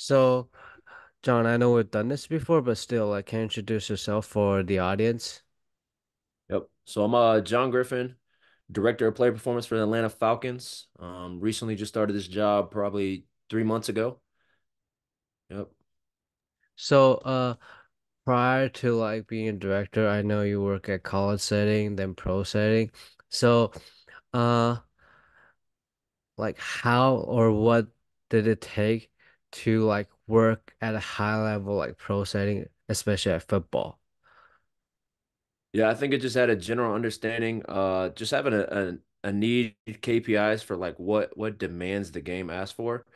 So, John, I know we've done this before, but still, can you introduce yourself for the audience? Yep. So I'm John Griffin, director of player performance for the Atlanta Falcons. Recently just started this job probably 3 months ago. Yep. So, prior to being a director, I know you work at college setting, then pro setting. So, uh, how or what did it take to work at a high level pro setting, especially at football? Yeah, I think it just had a general understanding, just having a need KPIs for like what demands the game asks for,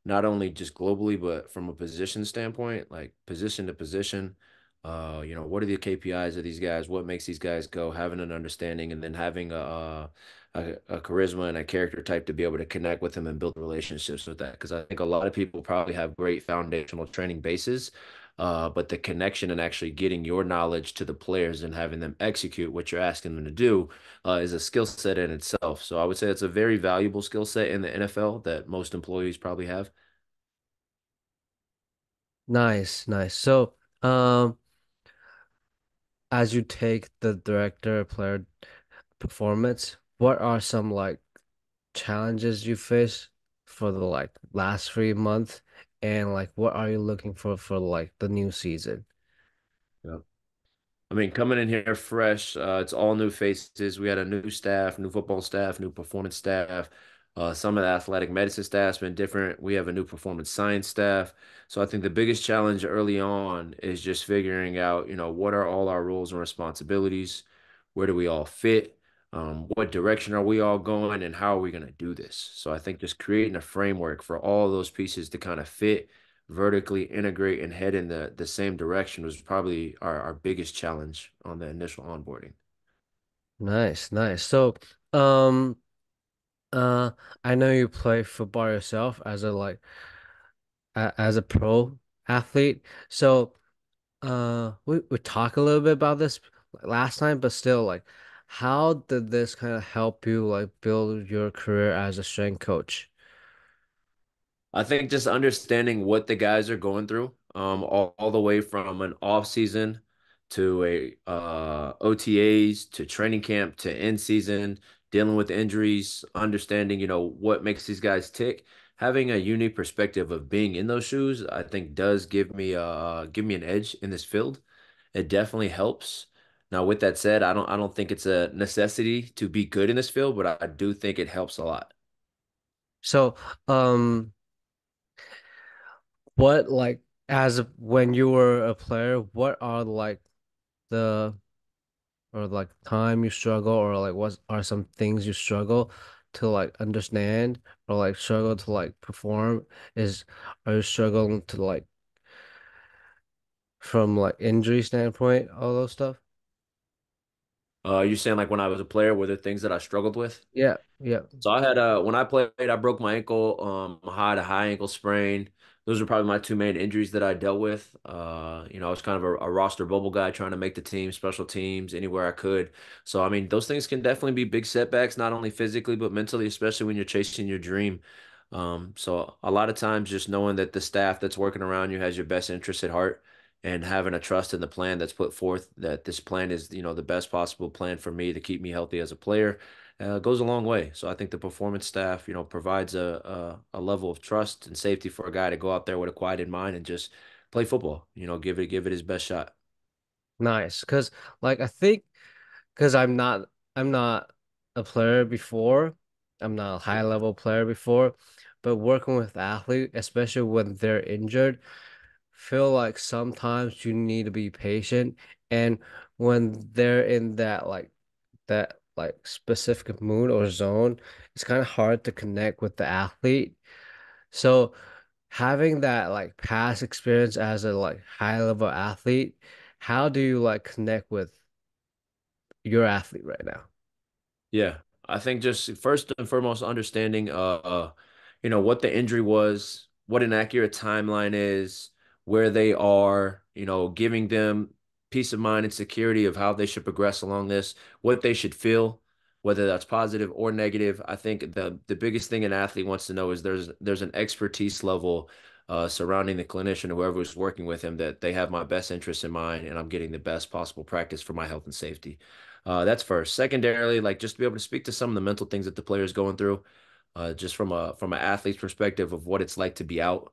not only just globally, but from a position standpoint, like position to position. What are the KPIs of these guys? What makes these guys go? Having an understanding and then having a charisma and a character type to be able to connect with them and build relationships with that. Because I think a lot of people probably have great foundational training bases, but the connection and actually getting your knowledge to the players and having them execute what you're asking them to do is a skill set in itself. So I would say it's a very valuable skill set in the NFL that most employees probably have. Nice, nice. So, as you take the director player performance, what are some challenges you face for the last 3 months, and what are you looking for the new season? Yeah. I mean, coming in here fresh, it's all new faces. We had a new staff, new football staff, new performance staff. Some of the athletic medicine staff's been different. We have a new performance science staff. So I think the biggest challenge early on is just figuring out, what are all our roles and responsibilities? Where do we all fit? What direction are we all going, and how are we going to do this? So I think just creating a framework for all those pieces to kind of fit vertically integrate and head in the same direction was probably our biggest challenge on the initial onboarding. Nice, nice. So, um, uh, I know you play football yourself as as a pro athlete. So, we talked a little bit about this last time, but still, how did this kind of help you build your career as a strength coach? I think just understanding what the guys are going through, all the way from an off season to a OTAs to training camp to end season, dealing with injuries, understanding, what makes these guys tick. Having a unique perspective of being in those shoes, I think does give me an edge in this field. It definitely helps. Now, with that said, I don't think it's a necessity to be good in this field, but I do think it helps a lot. So, um. What when you were a player, what are the time you struggle, or what are some things you struggle to understand, or struggle to perform? Is Are you struggling to from injury standpoint, all those stuff? You saying like when I was a player, were there things that I struggled with? Yeah, yeah. So I had when I played, I broke my ankle. I had a high ankle sprain. Those are probably my two main injuries that I dealt with. I was kind of a roster bubble guy trying to make the team, special teams, anywhere I could. So I mean, those things can definitely be big setbacks, not only physically but mentally, especially when you're chasing your dream. So a lot of times, just knowing that the staff that's working around you has your best interest at heart, and having a trust in the plan that's put forth, that this plan is, the best possible plan for me to keep me healthy as a player goes a long way. So I think the performance staff, provides a level of trust and safety for a guy to go out there with a quieted mind and just play football. Give it his best shot. Nice, because I think because I'm not a player before. I'm not a high level player before, but working with athletes, especially when they're injured, feel like sometimes you need to be patient. And when they're in that specific mood or zone, it's kind of hard to connect with the athlete. So having that past experience as a high level athlete, how do you connect with your athlete right now? Yeah, I think just first and foremost understanding what the injury was, what an accurate timeline is, where they are, giving them peace of mind and security of how they should progress along this, what they should feel, whether that's positive or negative. I think the biggest thing an athlete wants to know is there's an expertise level surrounding the clinician, whoever is working with him, that they have my best interest in mind and I'm getting the best possible practice for my health and safety. That's first. Secondarily, like just to be able to speak to some of the mental things that the player's going through, just from an athlete's perspective of what it's like to be out,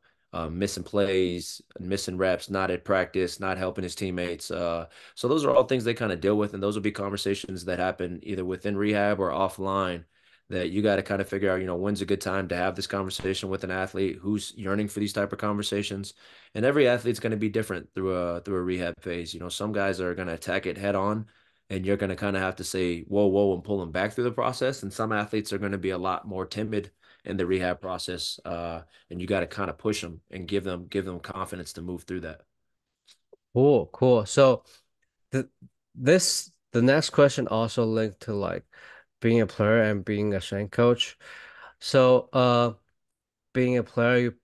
missing plays, missing reps, not at practice, not helping his teammates. So those are all things they kind of deal with, and those will be conversations that happen either within rehab or offline. That you got to kind of figure out, when's a good time to have this conversation with an athlete who's yearning for these type of conversations. And every athlete's going to be different through a rehab phase. Some guys are going to attack it head on, and you're going to kind of have to say, whoa, whoa, and pull them back through the process. And some athletes are going to be a lot more timid in the rehab process. And you got to kind of push them and give them confidence to move through that. Cool, cool. So the the next question also linked to like being a player and being a strength coach. So being a player, you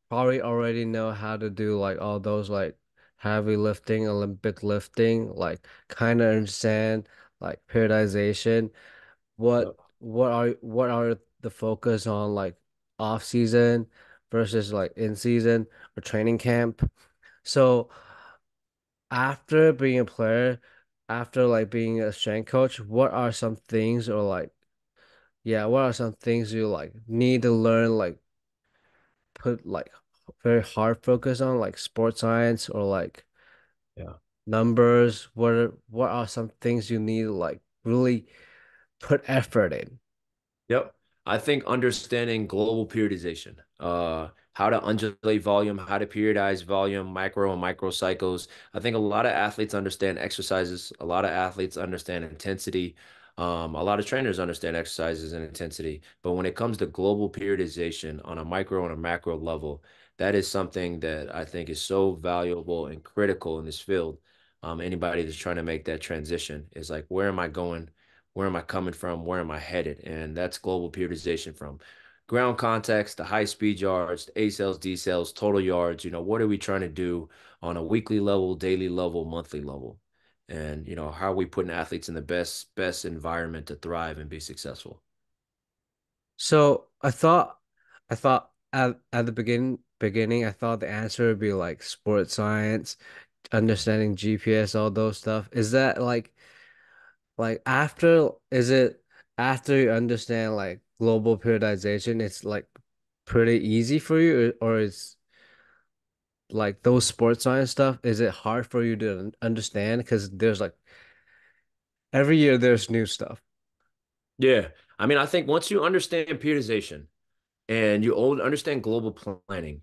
probably already know how to do like all those like heavy lifting, Olympic lifting, like kind of understand like periodization. Yep. What are the focus on like off season versus like in season or training camp? So after being a player, after like being a strength coach, what are some things or like yeah, what are some things you like need to learn like put like very hard focus on like sports science or like Yeah. numbers? What are some things you need to like really put effort in? Yep. I think understanding global periodization, how to undulate volume, how to periodize volume, micro and micro cycles. I think a lot of athletes understand exercises. A lot of athletes understand intensity. A lot of trainers understand exercises and intensity. But when it comes to global periodization on a micro and a macro level, that is something that I think is so valuable and critical in this field. Anybody that's trying to make that transition is like, where am I going? Where am I coming from? Where am I headed? And that's global periodization from ground context to high speed yards, to A cells, D cells, total yards. What are we trying to do on a weekly level, daily level, monthly level? And how are we putting athletes in the best environment to thrive and be successful? So I thought at the beginning I thought the answer would be like sports science, understanding GPS, all those stuff. Is that like after is it after you understand like global periodization, it's like pretty easy for you or it's like those sports science stuff, is it hard for you to understand? Because there's like every year there's new stuff. Yeah. I mean, I think once you understand periodization and you understand global planning,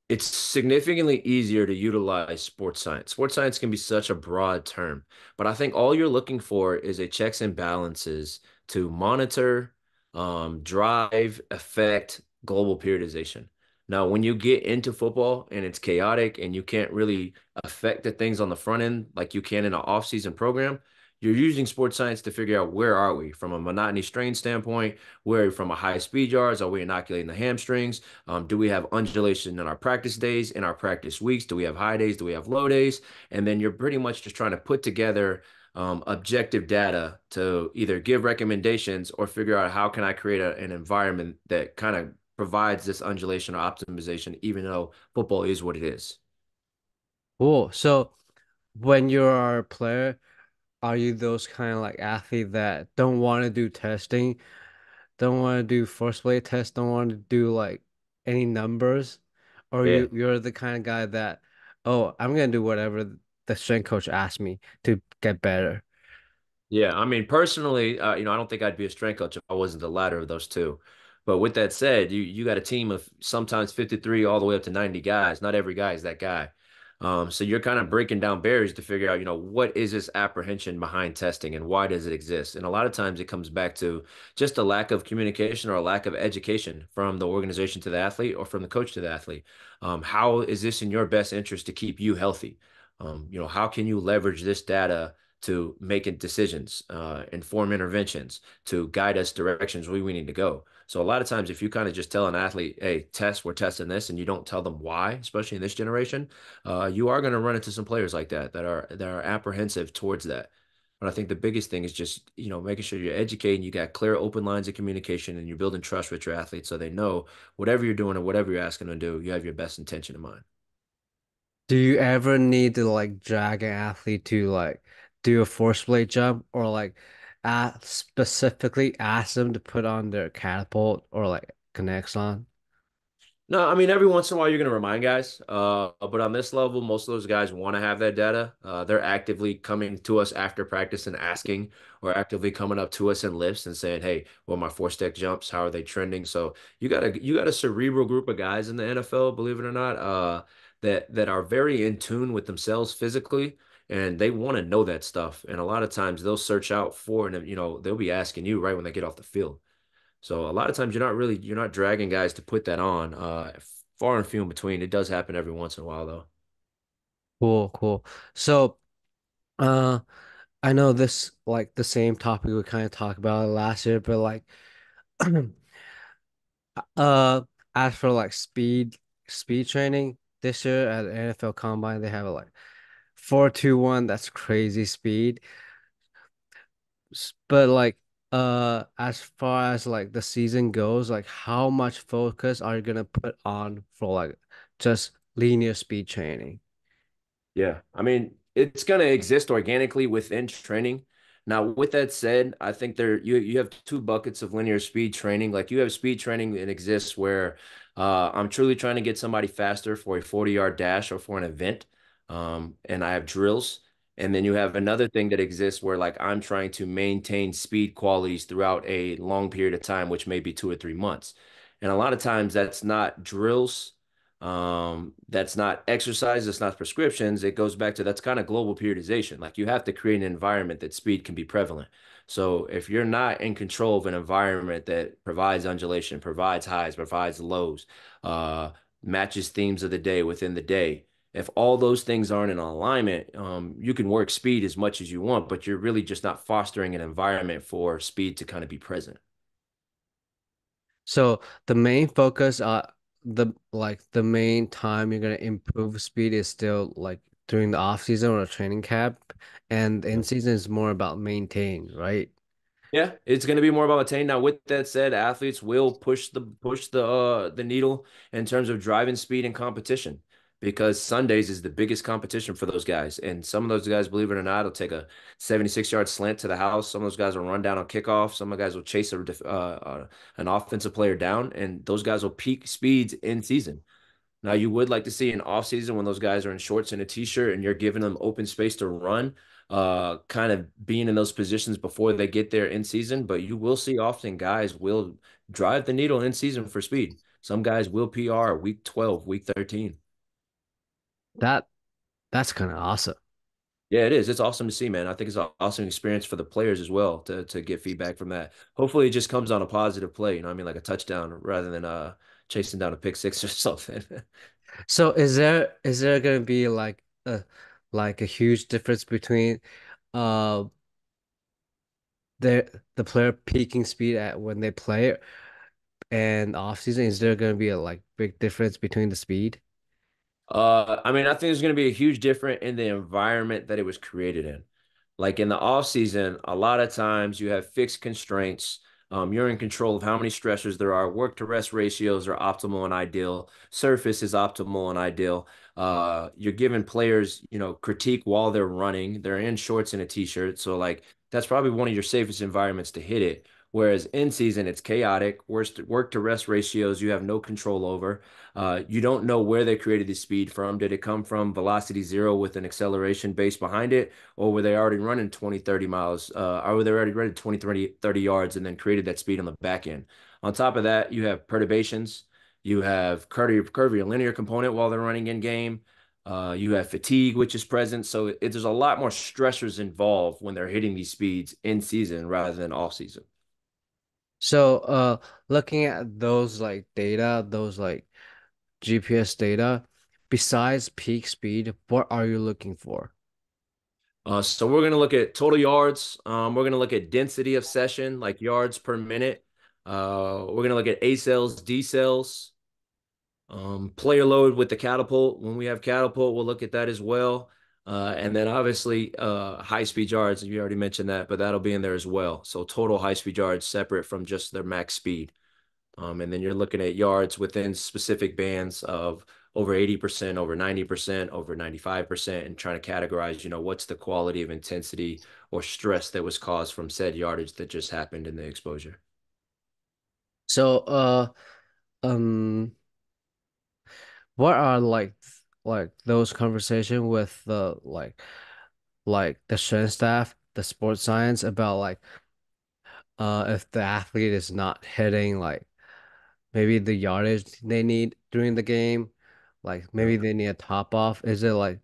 it's significantly easier to utilize sports science. Sports science can be such a broad term, but I think all you're looking for is a checks and balances to monitor, drive, affect global periodization. Now, when you get into football and it's chaotic and you can't really affect the things on the front end like you can in an off-season program, you're using sports science to figure out where are we from a monotony strain standpoint, where from a high speed yards, are we inoculating the hamstrings? Do we have undulation in our practice days, in our practice weeks? Do we have high days? Do we have low days? And then you're pretty much just trying to put together objective data to either give recommendations or figure out how can I create an environment that kind of provides this undulation or optimization, even though football is what it is. Cool. So when you're a player, are you those kind of like athlete that don't want to do testing, don't want to do force plate tests, don't want to do like any numbers? Or Yeah. you're the kind of guy that, oh, I'm gonna do whatever the strength coach asks me to get better. Yeah, I mean, personally, I don't think I'd be a strength coach if I wasn't the latter of those two. But with that said, you got a team of sometimes 53 all the way up to 90 guys. Not every guy is that guy. So you're kind of breaking down barriers to figure out, what is this apprehension behind testing and why does it exist? And a lot of times it comes back to just a lack of communication or a lack of education from the organization to the athlete or from the coach to the athlete. How is this in your best interest to keep you healthy? How can you leverage this data to making decisions, inform interventions, to guide us directions where we need to go. So a lot of times, if you kind of just tell an athlete, "Hey, we're testing this," and you don't tell them why, especially in this generation, you are going to run into some players like that that are apprehensive towards that. But I think the biggest thing is just, making sure you're educating, you got clear, open lines of communication, and you're building trust with your athletes so they know whatever you're doing or whatever you're asking them to do, you have your best intention in mind. Do you ever need to like drag an athlete to like do a force plate jump or like specifically ask them to put on their catapult or like connects on? No, I mean every once in a while you're going to remind guys, but on this level, most of those guys want to have that data. They're actively coming to us after practice and asking, or actively coming up to us in lifts and saying, "Hey, well, my four step jumps, how are they trending?" So you got a cerebral group of guys in the NFL, believe it or not, that are very in tune with themselves physically, and they want to know that stuff. And a lot of times they'll search out for, and they'll be asking you right when they get off the field. So a lot of times you're not dragging guys to put that on. Far and few in between. It does happen every once in a while though. Cool, cool. So, uh, I know this like the same topic we kind of talked about last year, but like, uh, as for like speed training this year at NFL Combine, they have like 4.21. That's crazy speed. But like as far as like the season goes, like how much focus are you gonna put on for like just linear speed training? Yeah, I mean, it's going to exist organically within training. Now, with that said, I think you have two buckets of linear speed training. Like you have speed training that exists where I'm truly trying to get somebody faster for a 40-yard dash or for an event, and I have drills. And then you have another thing that exists where like I'm trying to maintain speed qualities throughout a long period of time, which may be 2 or 3 months. And a lot of times that's not drills. That's not exercise, that's not prescriptions. It goes back to that's kind of global periodization. Like you have to create an environment that speed can be prevalent. So if you're not in control of an environment that provides undulation, provides highs, provides lows, uh, matches themes of the day within the day, if all those things aren't in alignment, you can work speed as much as you want, but you're really just not fostering an environment for speed to kind of be present. So the main focus, the main time you're gonna improve speed is still like during the off season or training camp, and the in season is more about maintain, right? Yeah, it's going to be more about attaining. Now, with that said, athletes will push the needle in terms of driving speed and competition because Sundays is the biggest competition for those guys. And some of those guys, believe it or not, will take a 76-yard slant to the house. Some of those guys will run down on kickoff. Some of the guys will chase an offensive player down, and those guys will peak speeds in season. Now, you would like to see an off season when those guys are in shorts and a t-shirt and you're giving them open space to run, kind of being in those positions before they get there in season. But you will see often guys will drive the needle in season for speed. Some guys will PR week 12, week 13. That that's kind of awesome. Yeah, it is. It's awesome to see, man. I think it's an awesome experience for the players as well to get feedback from that. Hopefully it just comes on a positive play, what I mean, like a touchdown rather than chasing down a pick six or something. So is there gonna be like a huge difference between uh the player peaking speed at when they play and off season? Is there gonna be a like big difference between the speed? I mean, I think there's going to be a huge difference in the environment that it was created in. Like in the off season, a lot of times you have fixed constraints. You're in control of how many stressors there are. Work to rest ratios are optimal and ideal. Surface is optimal and ideal. You're giving players, critique while they're running. They're in shorts and a t-shirt. So like that's probably one of your safest environments to hit it. Whereas in season, it's chaotic. Work to rest ratios you have no control over. You don't know where they created the speed from. Did it come from velocity zero with an acceleration base behind it? Or were they already running 20, 30 miles? Or were they already running 20, 30 yards and then created that speed on the back end? On top of that, you have perturbations. You have curvy or linear component while they're running in game. You have fatigue, which is present. So there's a lot more stressors involved when they're hitting these speeds in season rather than off season. So looking at those like data, those like GPS data, besides peak speed, what are you looking for? So we're going to look at total yards. We're going to look at density of session, like yards per minute. We're going to look at A cells, D cells, player load with the catapult. When we have catapult, we'll look at that as well. And then obviously high speed yards, you already mentioned that, but that'll be in there as well. So total high speed yards separate from just their max speed. And then you're looking at yards within specific bands of over 80%, over 90%, over 95%, and trying to categorize, what's the quality of intensity or stress that was caused from said yardage that just happened in the exposure. So, um, what are like those conversation with the like the strength staff, the sports science about like if the athlete is not hitting like maybe the yardage they need during the game, like Yeah. maybe they need a top off. Is it like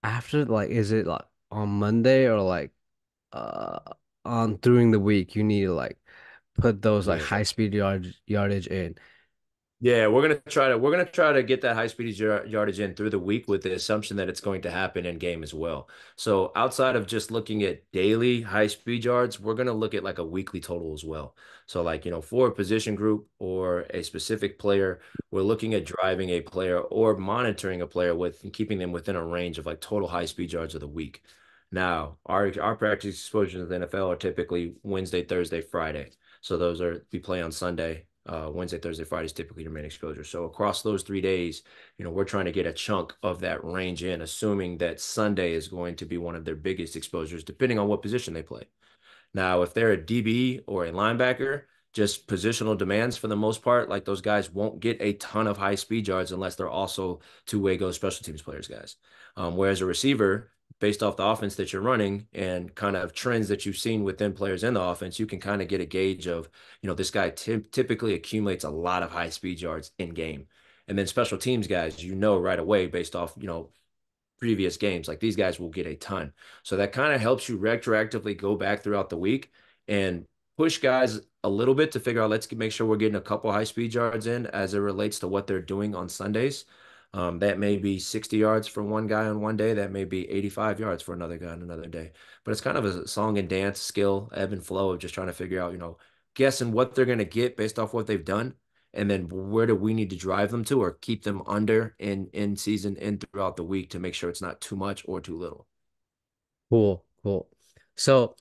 after like is it like on Monday or like uh on during the week you need to like put those like Yeah. high speed yardage in? Yeah, we're gonna try to get that high speed yardage in through the week with the assumption that it's going to happen in game as well. So outside of just looking at daily high speed yards, we're gonna look at like a weekly total as well. So like, for a position group or a specific player, we're looking at driving a player or monitoring a player with and keeping them within a range of like total high speed yards of the week. Now, our practice exposures in the NFL are typically Wednesday, Thursday, Friday. So those are we play on Sunday. Wednesday, Thursday, Friday is typically your main exposure. So across those 3 days, we're trying to get a chunk of that range in, assuming that Sunday is going to be one of their biggest exposures, depending on what position they play. Now, if they're a DB or a linebacker, just positional demands for the most part, like those guys won't get a ton of high speed yards unless they're also two-way go special teams players, guys. Whereas a receiver, based off the offense that you're running and kind of trends that you've seen within players in the offense, you can kind of get a gauge of, this guy typically accumulates a lot of high speed yards in game. And then special teams guys, right away based off, previous games. Like these guys will get a ton. So that kind of helps you retroactively go back throughout the week and push guys a little bit to figure out, let's make sure we're getting a couple high speed yards in as it relates to what they're doing on Sundays. That may be 60 yards for one guy on one day. That may be 85 yards for another guy on another day. But it's kind of a song and dance skill, ebb and flow of just trying to figure out, guessing what they're going to get based off what they've done and then where do we need to drive them to or keep them under in season and throughout the week to make sure it's not too much or too little. Cool, cool. So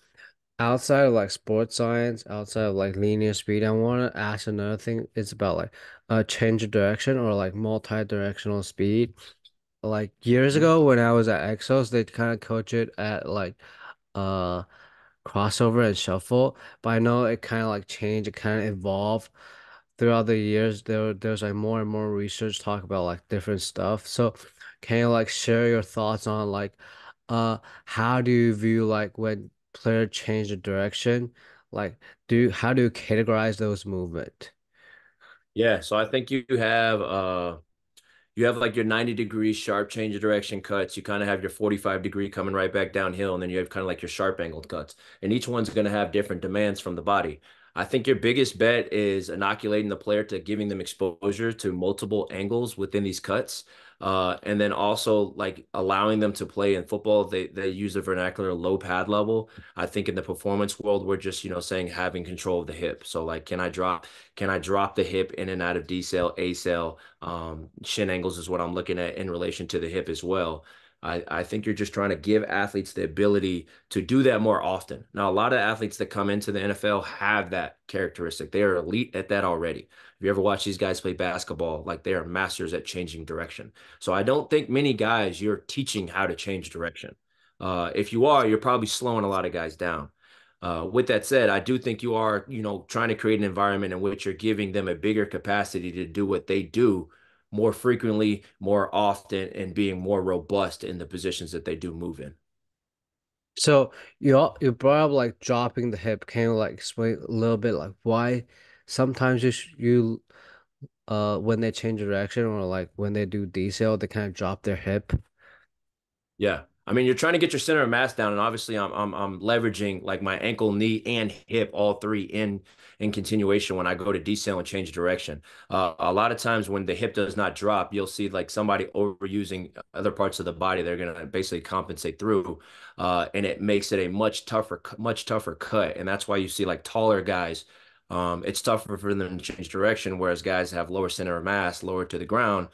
outside of like sports science, outside of like linear speed, I want to ask another thing. It's about like a change of direction or like multi-directional speed. Like years Mhm. ago when I was at Exos, they kind of coach it at like uh crossover and shuffle, but I know it kind of like changed, it kind of evolved throughout the years. There's like more and more research talk about like different stuff. So can you like share your thoughts on like how do you view like when player change the direction? Like how do you categorize those movement? Yeah, so I think you have like your 90-degree sharp change of direction cuts. You kind of have your 45-degree coming right back downhill, and then you have kind of like your sharp angled cuts. And each one's going to have different demands from the body. I think your biggest bet is inoculating the player to giving them exposure to multiple angles within these cuts. And then also like allowing them to play in football. They use the vernacular low pad level. I think in the performance world, we're just, saying having control of the hip. So like, can I drop the hip in and out of decel, acel? Shin angles is what I'm looking at in relation to the hip as well. I think you're just trying to give athletes the ability to do that more often. Now, a lot of athletes that come into the NFL have that characteristic. They are elite at that already. If you ever watch these guys play basketball, like they are masters at changing direction. So I don't think many guys you're teaching how to change direction. If you are, you're probably slowing a lot of guys down. With that said, I do think you are, trying to create an environment in which you're giving them a bigger capacity to do what they do more frequently, more often, and being more robust in the positions that they do move in. So you brought up like dropping the hip. Can you like explain a little bit like why sometimes you when they change direction or like when they do decel, they kind of drop their hip. Yeah. I mean, you're trying to get your center of mass down, and obviously I'm leveraging like my ankle, knee, and hip, all three in continuation when I go to decel and change direction. A lot of times when the hip does not drop, you'll see like somebody overusing other parts of the body. They're gonna basically compensate through, and it makes it a much tougher cut. And that's why you see like taller guys. It's tougher for them to change direction, whereas guys have lower center of mass, lower to the ground.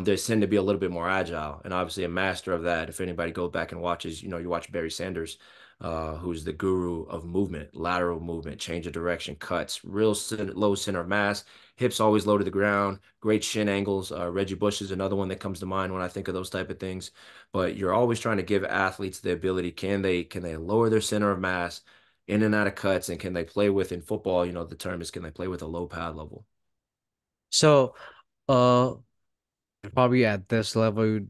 they tend to be a little bit more agile, and obviously a master of that. If anybody goes back and watches, you watch Barry Sanders, who's the guru of movement, lateral movement, change of direction, cuts, low center of mass, hips always low to the ground, great shin angles. Reggie Bush is another one that comes to mind when I think of those type of things. But you're always trying to give athletes the ability, can they lower their center of mass in and out of cuts, and can they play with, in football, the term is, can they play with a low pad level? So, uh, probably at this level, you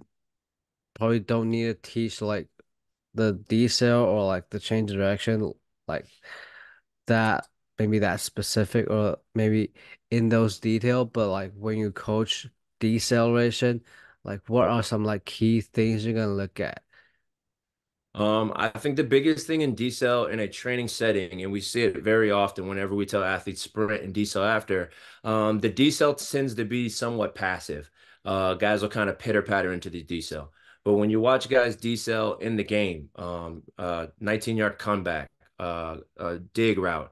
probably don't need to teach like the decel or like the change of direction, like that, maybe that specific or maybe in those detail. But like when you coach deceleration, like what are some like key things you're gonna look at? I think the biggest thing in decel in a training setting, and we see it very often whenever we tell athletes sprint and decel after, the decel tends to be somewhat passive. Guys will kind of pitter patter into the decel. But when you watch guys decel in the game, 19-yard comeback, dig route,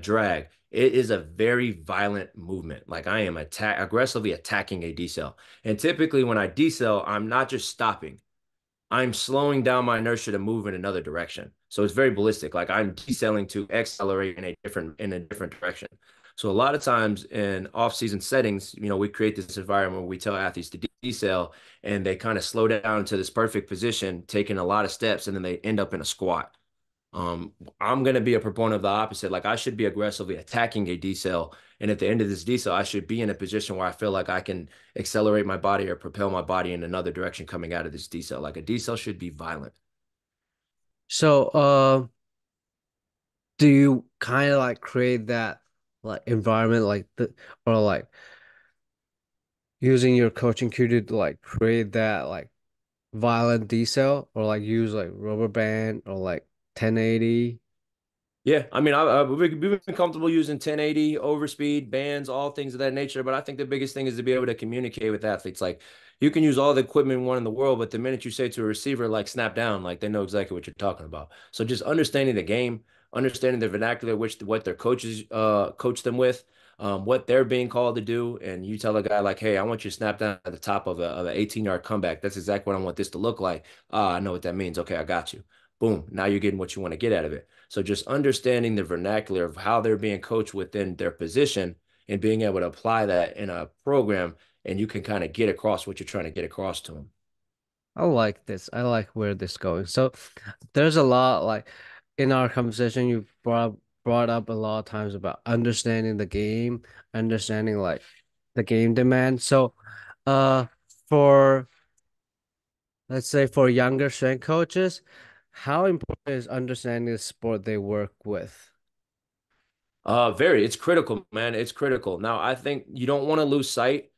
drag, it is a very violent movement. Like I am aggressively attacking a decel. And typically when I decel, I'm not just stopping. I'm slowing down my inertia to move in another direction. So it's very ballistic. Like I'm decelerating to accelerate in a different direction. So a lot of times in off-season settings, we create this environment where we tell athletes to decel, and they kind of slow down to this perfect position, taking a lot of steps, and then they end up in a squat. I'm going to be a proponent of the opposite. Like I should be aggressively attacking a decel. And at the end of this decel, I should be in a position where I feel like I can accelerate my body or propel my body in another direction coming out of this decel. Like a decel should be violent. So, do you kind of like create that like environment like the or like using your coaching cue to like create that like violent decel or like use like rubber band or like 1080? Yeah, I mean, we've been comfortable using 1080, overspeed, bands, all things of that nature. But I think the biggest thing is to be able to communicate with athletes. Like you can use all the equipment one in the world, but the minute you say to a receiver, like snap down, like they know exactly what you're talking about. So just understanding the game, understanding the vernacular, which what their coaches coach them with, what they're being called to do, and you tell a guy like, "Hey, I want you to snap down at the top of an 18-yard comeback. That's exactly what I want this to look like." Ah, I know what that means. Okay, I got you. Boom. Now you're getting what you want to get out of it. So just understanding the vernacular of how they're being coached within their position and being able to apply that in a program, and you can kind of get across what you're trying to get across to them. I like this. I like where this going. So there's a lot like in our conversation you brought up a lot of times about understanding the game, understanding like the game demand. So uh for let's say for younger strength coaches, how important is understanding the sport they work with? It's critical, man. It's critical. Now, I think you don't want to lose sight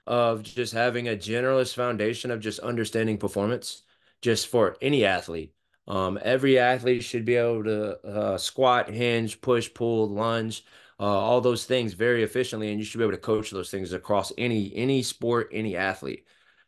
of just having a generalist foundation of just understanding performance, just for any athlete. Every athlete should be able to squat, hinge, push, pull, lunge, all those things very efficiently, and you should be able to coach those things across any sport, any athlete.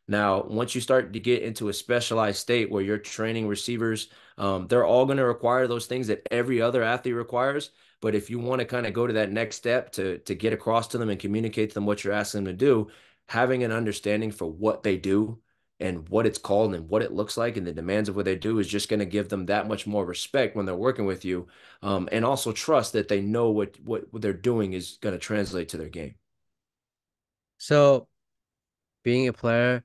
Now, once you start to get into a specialized state where you're training receivers, they're all going to require those things that every other athlete requires. But if you want to kind of go to that next step to get across to them and communicate to them what you're asking them to do, having an understanding for what they do and what it's called and what it looks like and the demands of what they do is just going to give them that much more respect when they're working with you, and also trust that they know what they're doing is going to translate to their game. So being a player,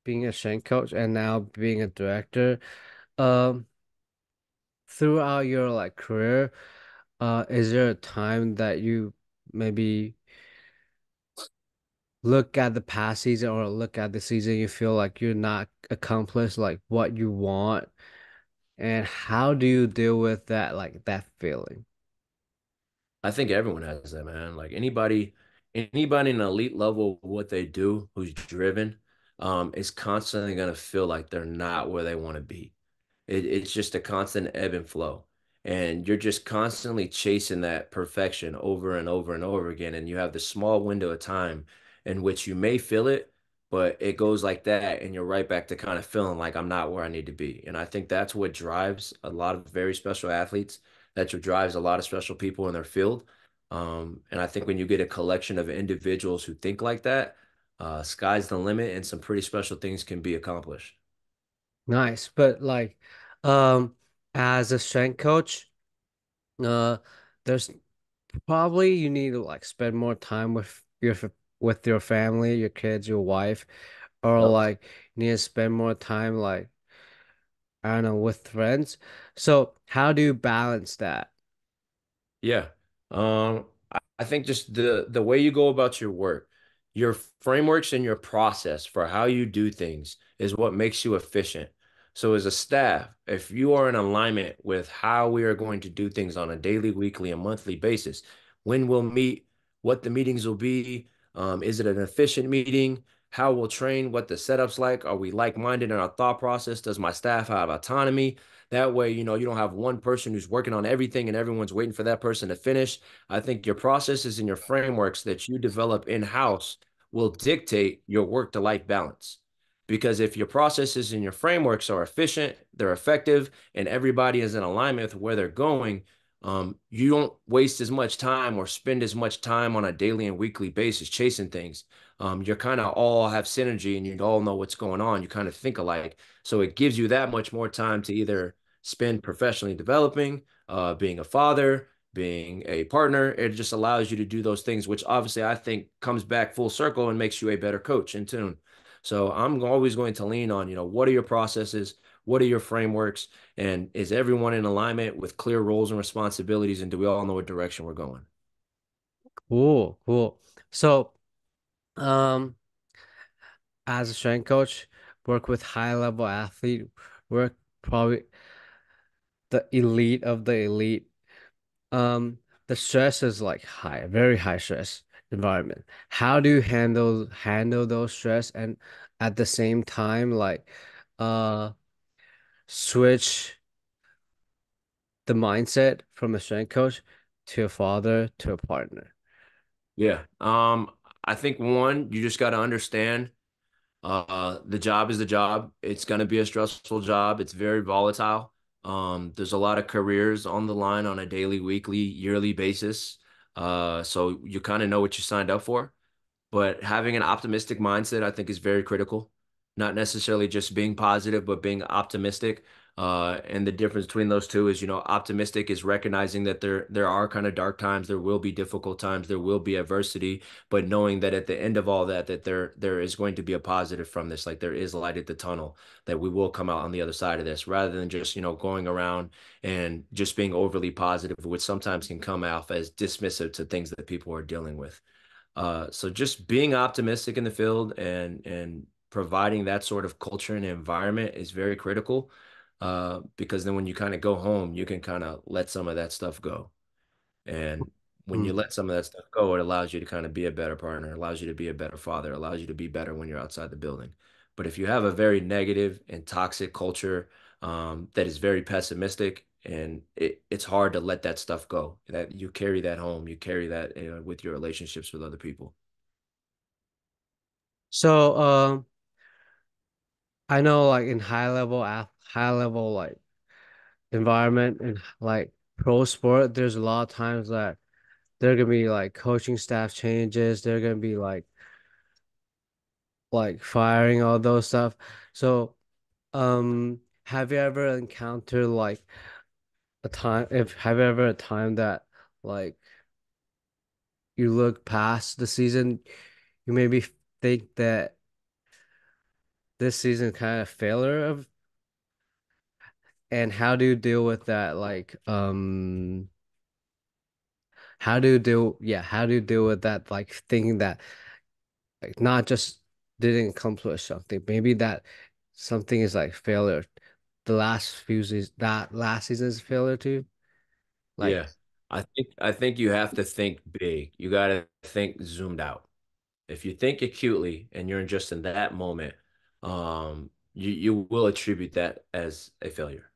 being a strength coach, and now being a director, um, throughout your like career, is there a time that you maybe look at the past season or look at the season you feel like you're not accomplished like what you want, and how do you deal with that like that feeling? I think everyone has that, man. Like anybody in an elite level of what they do who's driven, is constantly going to feel like they're not where they want to be. It's just a constant ebb and flow. And you're just constantly chasing that perfection over and over and over again. And you have this small window of time in which you may feel it, but it goes like that. And you're right back to kind of feeling like I'm not where I need to be. And I think that's what drives a lot of very special athletes. That's what drives a lot of special people in their field. And I think when you get a collection of individuals who think like that, Sky's the limit, and some pretty special things can be accomplished. Nice. But like, um, as a strength coach, uh, there's probably you need to like spend more time with your family, your kids, your wife, or Yep. like you need to spend more time like I don't know with friends. So how do you balance that? Yeah. I think just the way you go about your work, your frameworks and your process for how you do things is what makes you efficient. So as a staff, if you are in alignment with how we are going to do things on a daily, weekly, and monthly basis, when we'll meet, what the meetings will be, is it an efficient meeting? How we'll train, what the setup's like? Are we like-minded in our thought process? Does my staff have autonomy? That way, you don't have one person who's working on everything and everyone's waiting for that person to finish. I think your processes and your frameworks that you develop in-house will dictate your work to life balance. Because if your processes and your frameworks are efficient, they're effective, and everybody is in alignment with where they're going, you don't waste as much time or spend as much time on a daily and weekly basis chasing things. You're kind of all have synergy and you all know what's going on. You kind of think alike. So it gives you that much more time to either spend professionally developing, being a father, being a partner. It just allows you to do those things, which obviously I think comes back full circle and makes you a better coach in tune. So I'm always going to lean on, what are your processes? What are your frameworks? And is everyone in alignment with clear roles and responsibilities? And do we all know what direction we're going? Cool, cool. So, um, as a strength coach, work with high level athlete, work probably the elite of the elite. Um, the stress is like high, very high stress environment. How do you handle those stress and at the same time like uh switch the mindset from a strength coach to a father to a partner? Yeah. I think one, you just got to understand the job is the job. It's going to be a stressful job. It's very volatile. There's a lot of careers on the line on a daily, weekly, yearly basis. So you kind of know what you signed up for. But having an optimistic mindset, I think, is very critical. Not necessarily just being positive, but being optimistic. And the difference between those two is, optimistic is recognizing that there are kind of dark times, there will be difficult times, there will be adversity, but knowing that at the end of all that, that there is going to be a positive from this, like there is light at the tunnel, that we will come out on the other side of this, rather than just, going around and just being overly positive, which sometimes can come off as dismissive to things that people are dealing with. So just being optimistic in the field and providing that sort of culture and environment is very critical. Because then when you kind of go home, you can kind of let some of that stuff go. And when you Mm. let some of that stuff go, it allows you to kind of be a better partner, allows you to be a better father, allows you to be better when you're outside the building. But if you have a very negative and toxic culture, that is very pessimistic, and it's hard to let that stuff go. That you carry that home, you carry that with your relationships with other people. So, I know like in high level like environment and like pro sport, there's a lot of times that there gonna be like coaching staff changes, there gonna be like firing all those stuff. So, have you ever encountered like a time if have you ever a time that like you look past the season, you maybe think that this season kind of failure of and how do you deal with that like how do you deal with that like thinking that like not just didn't accomplish something maybe that something is like failure the last few seasons that last season's failure too like Yeah. I think you have to think big. You got to think zoomed out. If you think acutely and you're just in that moment, you will attribute that as a failure.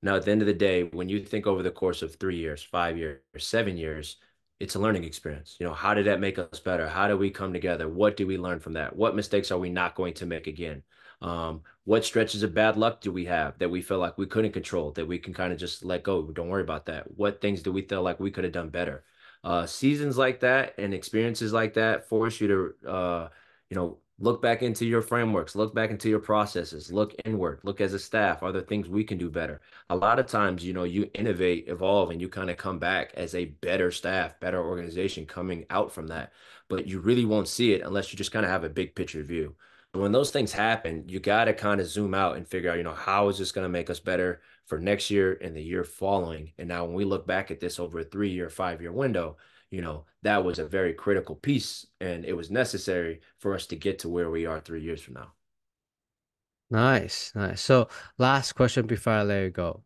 Now, at the end of the day, when you think over the course of 3 years, 5 years, 7 years, it's a learning experience. How did that make us better? How do we come together? What do we learn from that? What mistakes are we not going to make again? What stretches of bad luck do we have that we feel like we couldn't control, that we can kind of just let go? Don't worry about that. What things do we feel like we could have done better? Seasons like that and experiences like that force you to look back into your frameworks, look back into your processes, look inward, look as a staff. Are there things we can do better? A lot of times, you innovate, evolve, and you kind of come back as a better staff, better organization coming out from that. But you really won't see it unless you just kind of have a big picture view. And when those things happen, you got to kind of zoom out and figure out, how is this going to make us better for next year and the year following? And now when we look back at this over a 3-year, 5-year window, that was a very critical piece and it was necessary for us to get to where we are 3 years from now. Nice, nice. So last question before I let you go.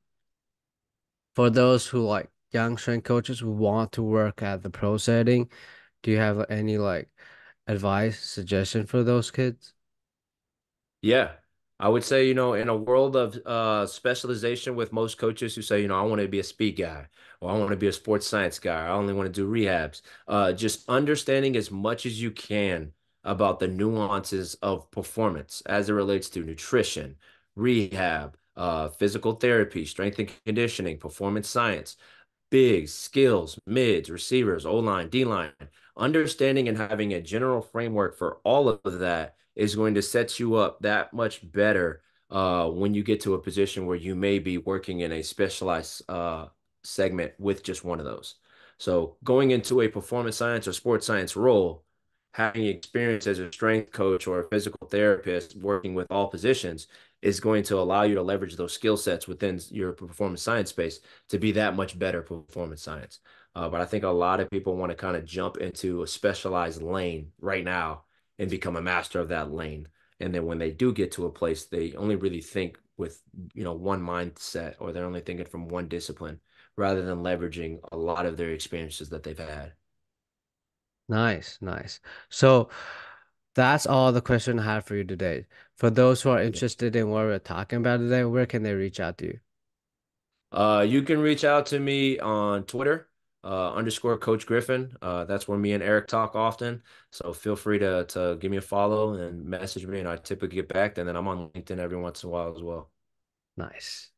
For those who like young strength coaches who want to work at the pro setting, do you have any like advice, suggestion for those kids? Yeah. I would say, in a world of specialization with most coaches who say, I want to be a speed guy or I want to be a sports science guy, I only want to do rehabs. Just understanding as much as you can about the nuances of performance as it relates to nutrition, rehab, physical therapy, strength and conditioning, performance science, bigs, skills, mids, receivers, O-line, D-line. Understanding and having a general framework for all of that is going to set you up that much better when you get to a position where you may be working in a specialized segment with just one of those. So going into a performance science or sports science role, having experience as a strength coach or a physical therapist working with all positions is going to allow you to leverage those skill sets within your performance science space to be that much better performance science. But I think a lot of people want to kind of jump into a specialized lane right now and become a master of that lane. And then when they do get to a place, they only really think with, one mindset, or they're only thinking from one discipline rather than leveraging a lot of their experiences that they've had. Nice, nice. So that's all the question I had for you today. For those who are interested in what we're talking about today, where can they reach out to you? You can reach out to me on Twitter, underscore Coach Griffin. That's where me and Eric talk often. So feel free to give me a follow and message me, and I typically get back. And then I'm on LinkedIn every once in a while as well. Nice.